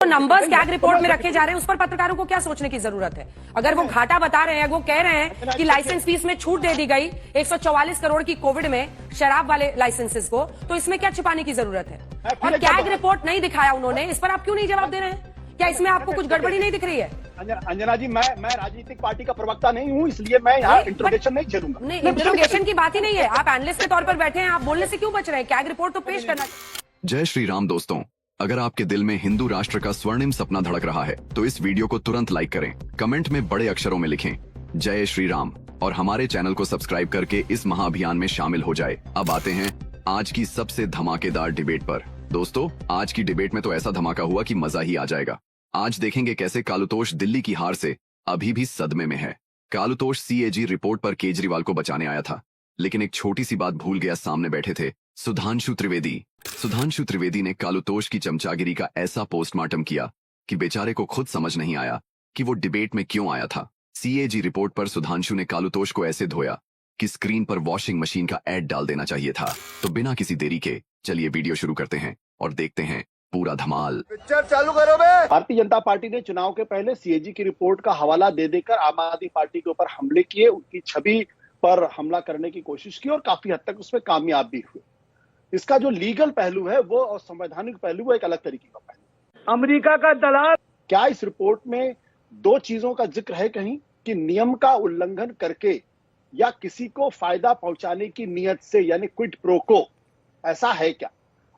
तो numbers CAG report में रखे जा रहे हैं, उस पर पत्रकारों को क्या सोचने की जरूरत है? अगर वो घाटा बता रहे हैं, वो कह रहे हैं कि लाइसेंस फीस में छूट दे दी गई 144 करोड़ की कोविड में शराब वाले लाइसेंसेस को, तो इसमें क्या छिपाने की जरूरत है? और कैग रिपोर्ट नहीं दिखाया उन्होंने, इस पर आप क्यों नहीं जवाब दे रहे हैं? क्या इसमें आपको कुछ गड़बड़ी नहीं दिख रही है? अंजना जी, मैं राजनीतिक पार्टी का प्रवक्ता नहीं हूं, इसलिए मैं यहाँ इंट्रोगेशन नहीं झेलूंगा। नहीं, इंट्रोगेशन की बात ही नहीं है। आप एनालिस्ट के तौर पर बैठे हैं, आप बोलने से क्यों बच रहे हैं? कैग रिपोर्ट तो पेश करना। जय श्री राम दोस्तों, अगर आपके दिल में हिंदू राष्ट्र का स्वर्णिम सपना धड़क रहा है तो इस वीडियो को तुरंत लाइक करें, कमेंट में बड़े अक्षरों में लिखें जय श्री राम और हमारे चैनल को सब्सक्राइब करके इस महाअभियान में शामिल हो जाए। अब आते हैं आज की सबसे धमाकेदार डिबेट पर। दोस्तों, आज की डिबेट में तो ऐसा धमाका हुआ कि मजा ही आ जाएगा। आज देखेंगे कैसे कालुतोष दिल्ली की हार से अभी भी सदमे में है। कालुतोष सीएजी रिपोर्ट पर केजरीवाल को बचाने आया था, लेकिन एक छोटी सी बात भूल गया। सामने बैठे थे सुधांशु त्रिवेदी। सुधांशु त्रिवेदी ने कालुतोष की चमचागिरी का ऐसा पोस्टमार्टम किया कि बेचारे को खुद समझ नहीं आया कि वो डिबेट में क्यों आया था। सीएजी रिपोर्ट पर सुधांशु ने कालुतोष को ऐसे धोया कि स्क्रीन पर वॉशिंग मशीन का ऐड डाल देना चाहिए था। तो बिना किसी देरी के चलिए वीडियो शुरू करते हैं और देखते हैं पूरा धमाल। पिक्चर चालू करो बे। भारतीय जनता पार्टी ने चुनाव के पहले सीएजी की रिपोर्ट का हवाला दे देकर आम आदमी पार्टी के ऊपर हमले किए, उनकी छवि पर हमला करने की कोशिश की और काफी हद तक उसमें कामयाब भी हुए। इसका जो लीगल पहलू है वो और संवैधानिक पहलू वो एक अलग तरीके का पहलू। अमेरिका का दलाल। क्या इस रिपोर्ट में दो चीजों का जिक्र है कहीं कि नियम का उल्लंघन करके या किसी को फायदा पहुंचाने की नीयत से, यानी क्विड प्रो को, ऐसा है क्या?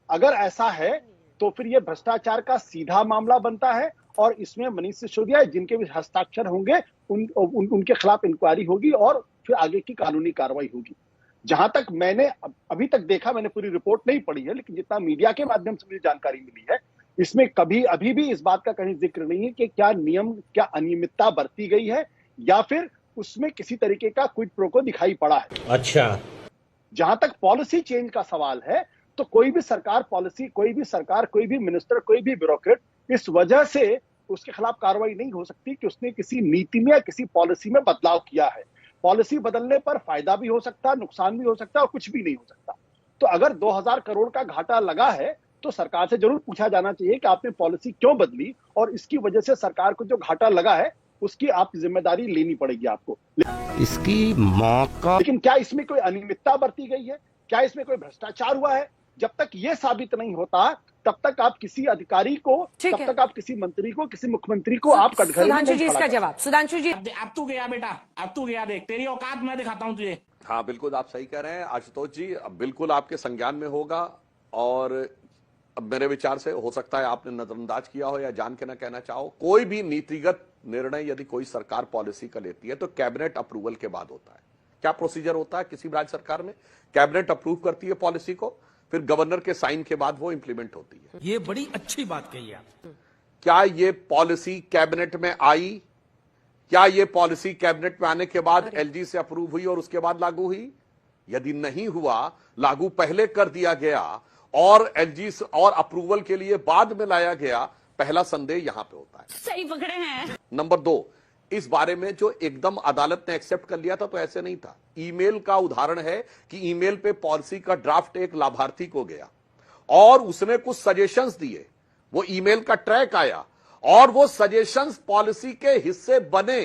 अगर ऐसा है तो फिर यह भ्रष्टाचार का सीधा मामला बनता है और इसमें मनीष सिसोदिया जिनके भी हस्ताक्षर होंगे उनके खिलाफ इंक्वायरी होगी और फिर आगे की कानूनी कार्रवाई होगी। जहां तक मैंने अभी तक देखा, मैंने पूरी रिपोर्ट नहीं पढ़ी है, लेकिन जितना मीडिया के माध्यम से मुझे जानकारी मिली है, इसमें कभी अभी भी इस बात का कहीं जिक्र नहीं है कि क्या अनियमितता बरती गई है या फिर उसमें किसी तरीके का क्विड प्रो को दिखाई पड़ा है। अच्छा, जहां तक पॉलिसी चेंज का सवाल है तो कोई भी सरकार पॉलिसी, कोई भी मिनिस्टर, कोई भी ब्यूरोक्रेट इस वजह से उसके खिलाफ कार्रवाई नहीं हो सकती कि उसने किसी नीति में या किसी पॉलिसी में बदलाव किया है। पॉलिसी बदलने पर फायदा भी हो सकता है, नुकसान भी हो सकता है और कुछ भी नहीं हो सकता। तो अगर 2000 करोड़ का घाटा लगा है तो सरकार से जरूर पूछा जाना चाहिए कि आपने पॉलिसी क्यों बदली और इसकी वजह से सरकार को जो घाटा लगा है उसकी आप जिम्मेदारी लेनी पड़ेगी आपको। इसकी मौका। लेकिन क्या इसमें कोई अनियमितता बरती गई है? क्या इसमें कोई भ्रष्टाचार हुआ है? जब तक ये साबित नहीं होता तब तक आप किसी अधिकारी को, तब तक आप किसी मंत्री को, किसी मुख्यमंत्री को आप कटघरे में सुधांशु जी इसका जवाब। सुधांशु जी, अब तू गया बेटा, अब तू गया, देख तेरी औकात मैं दिखाता हूं तुझे। हाँ बिल्कुल, आप सही कह रहे हैं आशुतोष जी, अब बिल्कुल आपके संज्ञान में होगा और अब मेरे विचार से हो सकता है आपने नजरअंदाज किया हो या जान के ना कहना चाहो। कोई भी नीतिगत निर्णय यदि कोई सरकार पॉलिसी का लेती है तो कैबिनेट अप्रूवल के बाद होता है। क्या प्रोसीजर होता है किसी राज्य सरकार में? कैबिनेट अप्रूव करती है पॉलिसी को, फिर गवर्नर के साइन के बाद वो इंप्लीमेंट होती है। ये बड़ी अच्छी बात कही आप। क्या ये पॉलिसी कैबिनेट में आई? क्या ये पॉलिसी कैबिनेट में आने के बाद एलजी से अप्रूव हुई और उसके बाद लागू हुई? यदि नहीं हुआ, लागू पहले कर दिया गया और एलजी और अप्रूवल के लिए बाद में लाया गया, पहला संदेह यहां पे होता है। सही पकड़े हैं। नंबर 2, इस बारे में जो एकदम अदालत ने एक्सेप्ट कर लिया था तो ऐसे नहीं था। ईमेल का उदाहरण है कि ईमेल पे पॉलिसी का ड्राफ्ट एक लाभार्थी को गया और उसने कुछ सजेशंस दिए, वो ईमेल का ट्रैक आया और वो सजेशंस पॉलिसी के हिस्से बने।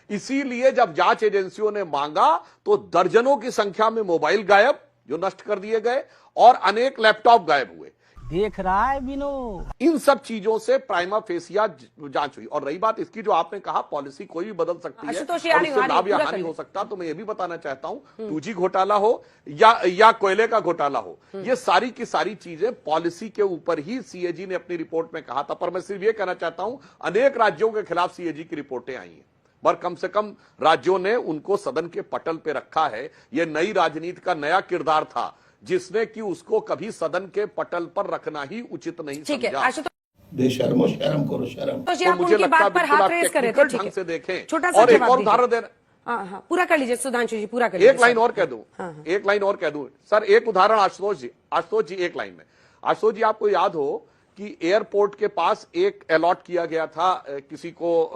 इसीलिए जब जांच एजेंसियों ने मांगा तो दर्जनों की संख्या में मोबाइल गायब, जो नष्ट कर दिए गए, और अनेक लैपटॉप गायब हुए। देख रहा है बिनो। इन सब चीजों से प्राइमा फेसिया जांच हुई। और रही बात इसकी, जो आपने कहा पॉलिसी कोई भी बदल सकती है और उससे लाभ या हानि हो सकता, तो मैं ये भी बताना चाहता हूं 2G घोटाला हो या कोयले का घोटाला हो, ये सारी की सारी चीजें पॉलिसी के ऊपर ही सीएजी ने अपनी रिपोर्ट में कहा था। पर मैं सिर्फ ये कहना चाहता हूं, अनेक राज्यों के खिलाफ सीएजी की रिपोर्टें आई हैं, पर कम से कम राज्यों ने उनको सदन के पटल पे रखा है। यह नई राजनीति का नया किरदार था जिसने कि उसको कभी सदन के पटल पर रखना ही उचित नहीं समझा। बेशर्मो शर्म करो, शर्म। तो मुझे लगता है बिल्कुल आप टेक्निकल ढंग से देखें। और एक और उदाहरण देना, पूरा कर लीजिए सुधांशु जी, पूरा कर लीजिए। एक लाइन और कह दूं, एक लाइन और कह दूं सर, एक उदाहरण आशुतोष जी एक लाइन में। आशुतोष जी, आपको याद हो कि एयरपोर्ट के पास एक अलॉट किया गया था किसी को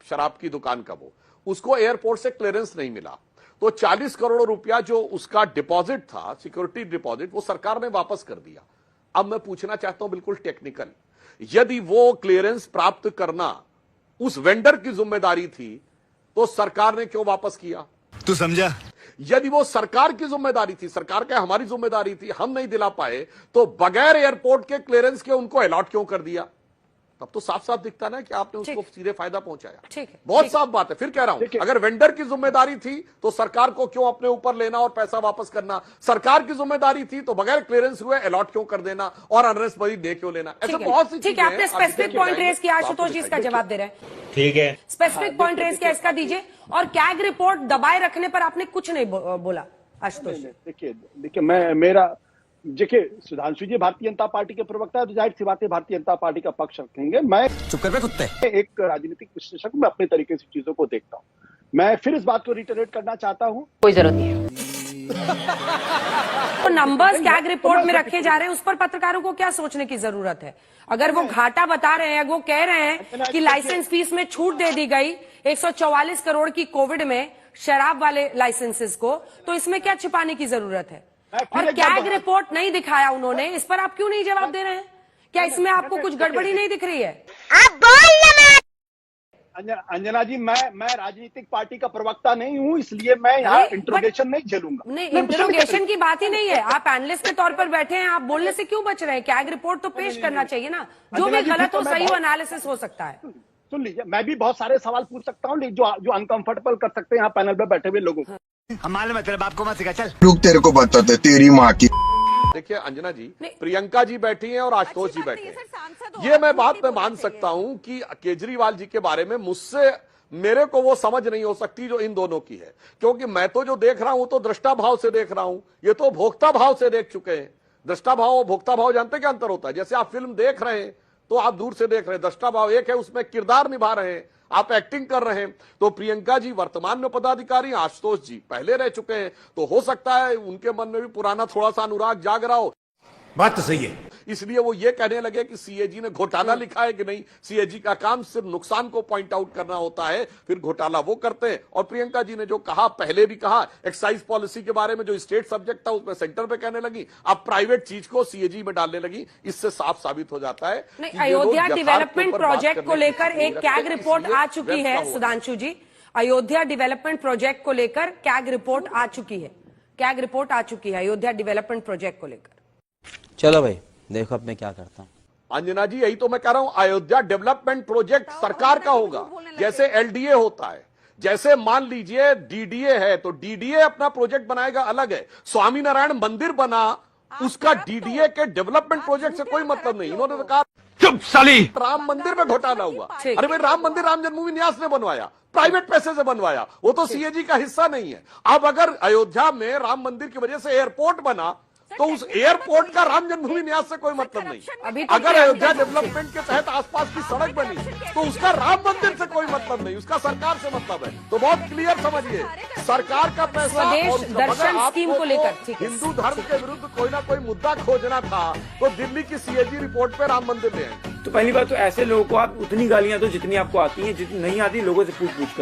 शराब की दुकान का, वो उसको एयरपोर्ट से क्लियरेंस नहीं मिला, तो 40 करोड़ रुपया जो उसका डिपॉजिट था, सिक्योरिटी डिपॉजिट, वो सरकार ने वापस कर दिया। अब मैं पूछना चाहता हूं बिल्कुल टेक्निकल, यदि वो क्लियरेंस प्राप्त करना उस वेंडर की जिम्मेदारी थी तो सरकार ने क्यों वापस किया? तू समझा? यदि वो सरकार की जिम्मेदारी थी, सरकार का हमारी जिम्मेदारी थी, हम नहीं दिला पाए तो बगैर एयरपोर्ट के क्लियरेंस के उनको अलॉट क्यों कर दिया? तब तो साफ साफ दिखता ना कि आपने उसको सीधे फायदा पहुंचाया। ठीक है, बहुत साफ बात है। फिर कह रहा हूं, अगर वेंडर की जिम्मेदारी थी तो सरकार को क्यों अपने ऊपर लेना और पैसा वापस करना? सरकार की जिम्मेदारी थी तो बगैर क्लियरेंस हुए अलॉट क्यों कर देना और अनरेस्ट मनी दे क्यों लेना? ऐसे बहुत सी ठीक है, आपने स्पेसिफिक पॉइंट रेज किया, आशुतोष जी इसका जवाब दे रहे हैं। ठीक है, स्पेसिफिक पॉइंट रेज किया, इसका दीजिए। और कैग रिपोर्ट दबाए रखने पर आपने कुछ नहीं बोला आशुतोष। देखिए सुधांशु जी भारतीय जनता पार्टी के प्रवक्ता है तो जाहिर सी बात है भारतीय जनता पार्टी का पक्ष रखेंगे। मैं चुप कर बे कुत्ते। एक राजनीतिक विश्लेषक, मैं अपने तरीके से चीजों को देखता हूं। मैं फिर इस बात को रिटरेट करना चाहता हूं, कोई जरूरत नहीं है। तो नंबर्स कैग रिपोर्ट में रखे जा रहे हैं, उस पर पत्रकारों को क्या सोचने की जरूरत है? अगर वो घाटा बता रहे हैं, वो कह रहे हैं कि लाइसेंस फीस में छूट दे दी गई 144 करोड़ की कोविड में शराब वाले लाइसेंसेस को, तो इसमें क्या छिपाने की जरूरत है? और कैग रिपोर्ट नहीं दिखाया उन्होंने, इस पर आप क्यों नहीं जवाब दे रहे हैं? क्या इसमें आपको कुछ गड़बड़ी नहीं दिख रही है? आप बोल अंजना जी, मैं राजनीतिक पार्टी का प्रवक्ता नहीं हूं, इसलिए मैं यहाँ इंट्रोगेशन नहीं झेलूंगा। नहीं, इंट्रोगेशन की बात ही नहीं है। आप एनालिस्ट के तौर पर बैठे हैं, आप बोलने से क्यों बच रहे हैं? कैग रिपोर्ट तो पेश करना चाहिए ना, जो भी गलत हो सही हो एनालिसिस हो सकता है। सुन लीजिए, मैं भी बहुत सारे सवाल पूछ सकता हूँ जो अनकंफर्टेबल कर सकते हैं यहाँ पैनल पे बैठे हुए लोगों को। हम मालूम है तेरे बाप को मत सिखा, चल रुक तेरे को बताते तेरी माँ की। देखिए अंजना जी, प्रियंका जी बैठी हैं और आशुतोष जी बैठे हैं। ये मैं बात में मान सकता हूं कि केजरीवाल जी के बारे में मुझसे मेरे को वो समझ नहीं हो सकती जो इन दोनों की है, क्योंकि मैं तो जो देख रहा हूं तो दृष्टा भाव से देख रहा हूं, ये तो भोक्ता भाव से देख चुके हैं। दृष्टा भाव और भोक्ता भाव जानते क्या अंतर होता है? जैसे आप फिल्म देख रहे हैं तो आप दूर से देख रहे हैं, दृष्टा भाव एक है, उसमें किरदार निभा रहे हैं, आप एक्टिंग कर रहे हैं। तो प्रियंका जी वर्तमान में पदाधिकारी, आशुतोष जी पहले रह चुके हैं, तो हो सकता है उनके मन में भी पुराना थोड़ा सा अनुराग जाग रहा हो। बात तो सही है, इसलिए वो ये कहने लगे कि सीएजी ने घोटाला लिखा है कि नहीं। सीएजी का काम सिर्फ नुकसान को पॉइंट आउट करना होता है, फिर घोटाला वो करते हैं। और प्रियंका जी ने जो कहा, पहले भी कहा, एक्साइज पॉलिसी के बारे में जो स्टेट सब्जेक्ट था उसमें सेंटर पे कहने लगी, अब प्राइवेट चीज को सीएजी में डालने लगी। इससे साफ साबित हो जाता है कि अयोध्या डेवलपमेंट प्रोजेक्ट को लेकर एक कैग रिपोर्ट आ चुकी है सुधांशु जी। अयोध्या डेवलपमेंट प्रोजेक्ट को लेकर कैग रिपोर्ट आ चुकी है, कैग रिपोर्ट आ चुकी है अयोध्या डेवलपमेंट प्रोजेक्ट को लेकर। चलो भाई देखो अब मैं क्या करता हूँ। अंजना जी यही तो मैं कह रहा हूं, अयोध्या डेवलपमेंट प्रोजेक्ट सरकार का होगा, जैसे एलडीए होता है। जैसे मान लीजिए डीडीए है तो डीडीए अपना प्रोजेक्ट बनाएगा, अलग है। स्वामीनारायण मंदिर बना, उसका डीडीए के डेवलपमेंट प्रोजेक्ट से कोई मतलब नहीं। इन्होंने तो कहा चुप साली। राम मंदिर में घोटाला हुआ। अरे भाई, राम मंदिर राम जन्मभूमि न्यास ने बनवाया, प्राइवेट पैसे से बनवाया, वो तो सीएजी का हिस्सा नहीं है। अब अगर अयोध्या में राम मंदिर की वजह से एयरपोर्ट बना तो उस एयरपोर्ट का राम जन्मभूमि न्यास से कोई मतलब नहीं। अगर अयोध्या डेवलपमेंट के तहत आसपास की सड़क बनी तो उसका राम मंदिर से कोई मतलब नहीं, उसका सरकार से मतलब है। तो बहुत क्लियर समझिए, सरकार का पैसा और दर्शन स्कीम को लेकर हिंदू धर्म के विरुद्ध कोई ना कोई मुद्दा खोजना था तो दिल्ली की सीएजी रिपोर्ट पे राम मंदिर ले आए। तो पहली बात तो ऐसे लोगों को आप उतनी गालियां दो जितनी आपको आती हैं, जितनी नहीं आती लोगों से पूछ कर।